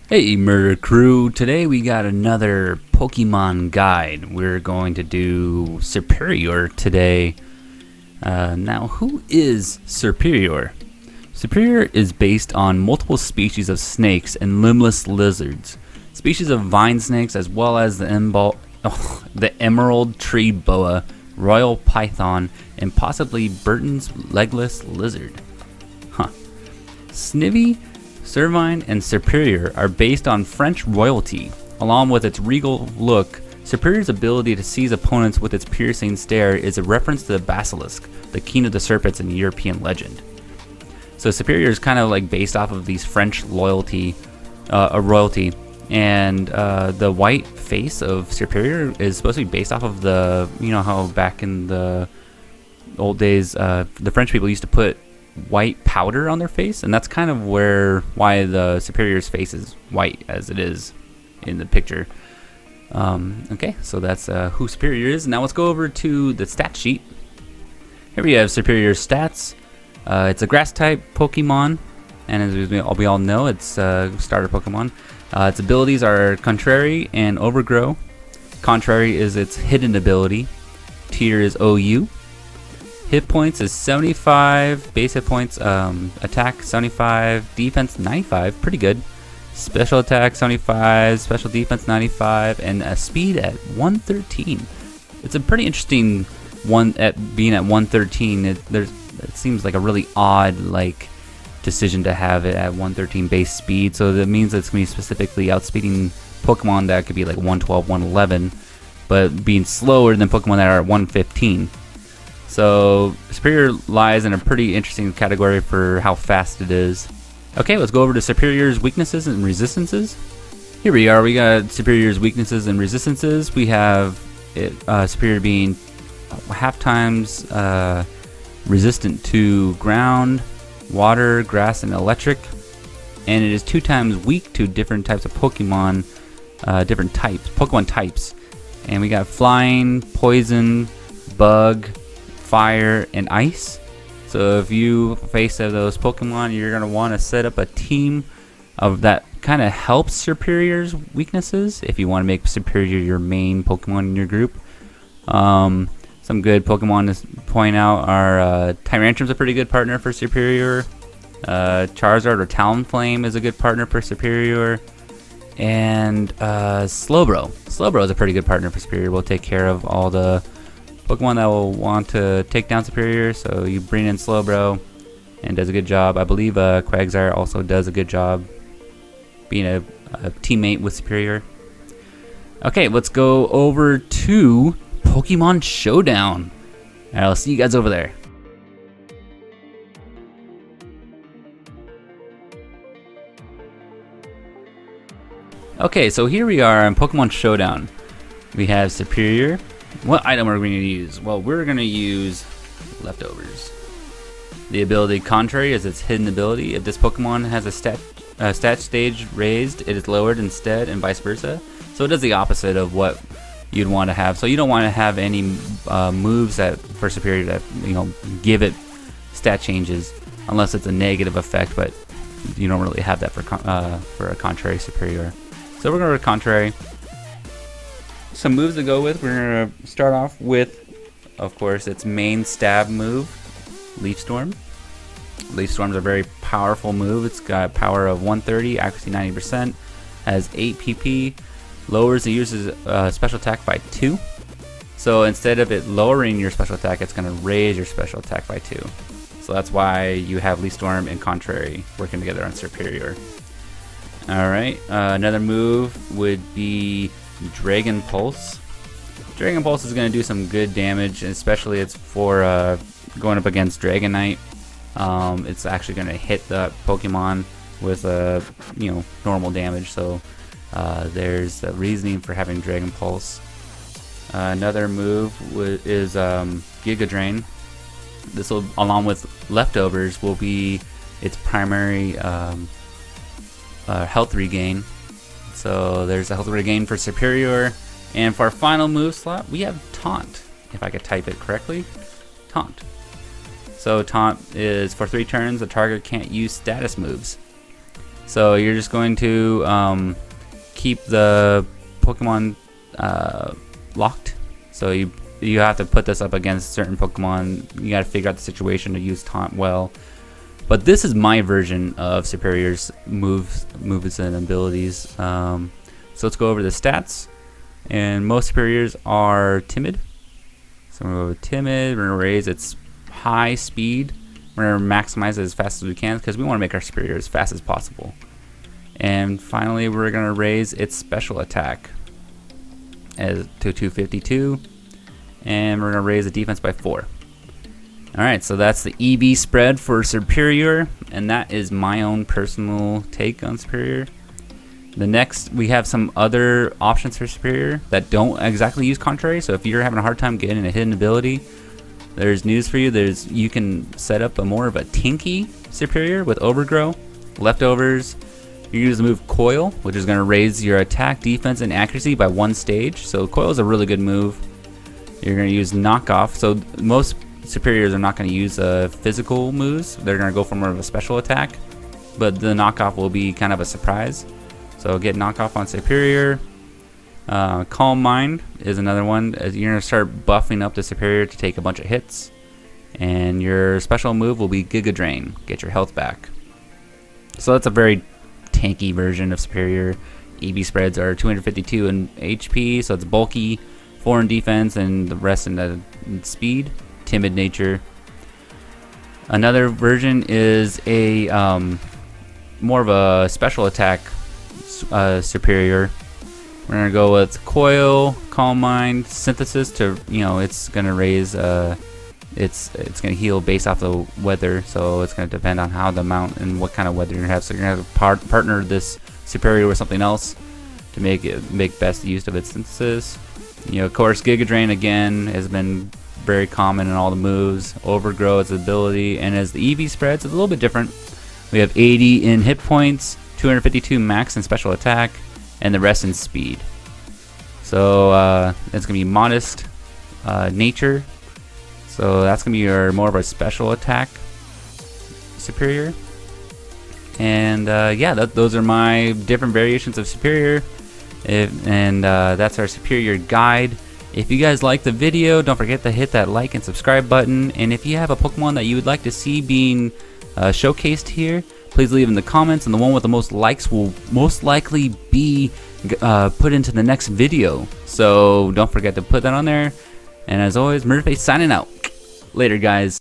Hey Murder Crew, today we got another Pokemon guide. We're going to do Serperior today. Now, who is Serperior? Serperior is based on multiple species of snakes and limbless lizards, species of vine snakes as well as the emerald tree boa, royal python, and possibly Burton's legless lizard. Huh. Snivy, Servine, and Serperior are based on French royalty. Along with its regal look, Serperior's ability to seize opponents with its piercing stare is a reference to the basilisk, the king of the serpents in European legend. So Serperior is kind of like based off of these French royalty, and the white face of Serperior is supposed to be based off of how back in the old days, the French people used to put white powder on their face, and that's kind of why the Serperior's face is white as it is in the picture. Okay, so that's who Serperior is. Now let's go over to the stat sheet. Here we have Serperior's stats. It's a grass type Pokemon, and as we all know, it's a starter Pokemon. Its abilities are Contrary and Overgrow. Contrary is its hidden ability. Tier is OU. Hit points is 75, base hit points, attack 75, defense 95, pretty good. Special attack 75, special defense 95, and a speed at 113. It's a pretty interesting one at being at 113. It seems like a really odd decision to have it at 113 base speed. So that means it's going to be specifically outspeeding Pokemon that could be like 112, 111, but being slower than Pokemon that are at 115. So Serperior lies in a pretty interesting category for how fast it is. Okay, let's go over to Serperior's weaknesses and resistances. Here we are. We got Serperior's weaknesses and resistances. We have Serperior being half times resistant to ground, water, grass, and electric, and it is 2 times weak to different types of Pokemon, Pokemon types. And we got flying, poison, bug, fire, and ice. So if you face those Pokemon, you're going to want to set up a team of that kind of helps Serperior's weaknesses if you want to make Serperior your main Pokemon in your group. Some good Pokemon to point out are Tyrantrum's a pretty good partner for Serperior. Charizard or Talonflame is a good partner for Serperior. And Slowbro. Slowbro is a pretty good partner for Serperior. We'll take care of all the Pokemon that will want to take down Serperior, so you bring in Slowbro and does a good job. I believe Quagsire also does a good job being a teammate with Serperior. Okay, let's go over to Pokemon Showdown. Alright, I'll see you guys over there. Okay, so here we are on Pokemon Showdown. We have Serperior. What item are we going to use? Well, we're going to use leftovers. The ability Contrary is its hidden ability. If this Pokemon has a stat stage raised, it is lowered instead, and vice versa. So it does the opposite of what you'd want to have. So you don't want to have any moves for Serperior that give it stat changes, unless it's a negative effect. But you don't really have that for a Contrary Serperior. So we're going to go Contrary. Some moves to go with. We're going to start off with, of course, its main stab move, Leaf Storm. Leaf Storm is a very powerful move. It's got power of 130, accuracy 90%, has 8 PP, lowers the user's special attack by 2. So instead of it lowering your special attack, it's going to raise your special attack by 2. So that's why you have Leaf Storm and Contrary working together on Serperior. Alright, another move would be Dragon Pulse. Dragon Pulse is going to do some good damage, especially it's for going up against Dragonite. It's actually going to hit the Pokemon with normal damage, so there's the reasoning for having Dragon Pulse. Another move is Giga Drain. This will, along with leftovers, will be its primary health regain. So there's a health regain for Serperior. And for our final move slot, we have Taunt. If I could type it correctly, Taunt. So Taunt is for 3 turns, the target can't use status moves. So you're just going to keep the Pokemon locked. So you have to put this up against certain Pokemon. You got to figure out the situation to use Taunt well. But this is my version of Serperior's moves and abilities. So let's go over the stats. And most Serperiors are timid. So we're going to go with timid. We're going to raise its high speed. We're going to maximize it as fast as we can because we want to make our Serperior as fast as possible. And finally, we're going to raise its special attack to 252. And we're going to raise the defense by 4. Alright, so that's the EV spread for Serperior, and that is my own personal take on Serperior. The next, we have some other options for Serperior that don't exactly use Contrary, so if you're having a hard time getting a hidden ability, there's news for you. You can set up a more of a tanky Serperior with Overgrow, Leftovers. You use the move Coil, which is going to raise your attack, defense, and accuracy by 1 stage, so Coil is a really good move. You're going to use Knockoff, so most Serperiors are not going to use physical moves. They're going to go for more of a special attack, but the knockoff will be kind of a surprise. So get knockoff on Serperior. Calm Mind is another one. You're going to start buffing up the Serperior to take a bunch of hits, and your special move will be Giga Drain. Get your health back. So that's a very tanky version of Serperior. EV spreads are 252 in HP, so it's bulky, 4 in defense, and the rest in speed. Timid nature. Another version is a more of a special attack Serperior. We're gonna go with Coil, Calm Mind, Synthesis to it's gonna raise it's gonna heal based off the weather, so it's gonna depend on how the amount and what kind of weather you have. So you're gonna have to partner this Serperior with something else to make best use of its synthesis. Of course, Giga Drain again has been very common in all the moves. Overgrow its ability, and as the EV spreads, it's a little bit different. We have 80 in hit points, 252 max in special attack, and the rest in speed. So it's gonna be modest nature. So that's gonna be more of a special attack Serperior. And yeah, those are my different variations of Serperior. That's our Serperior guide. If you guys like the video, don't forget to hit that like and subscribe button. And if you have a Pokemon that you would like to see being showcased here, please leave in the comments, and the one with the most likes will most likely be put into the next video. So don't forget to put that on there. And as always, Murderface signing out. Later, guys.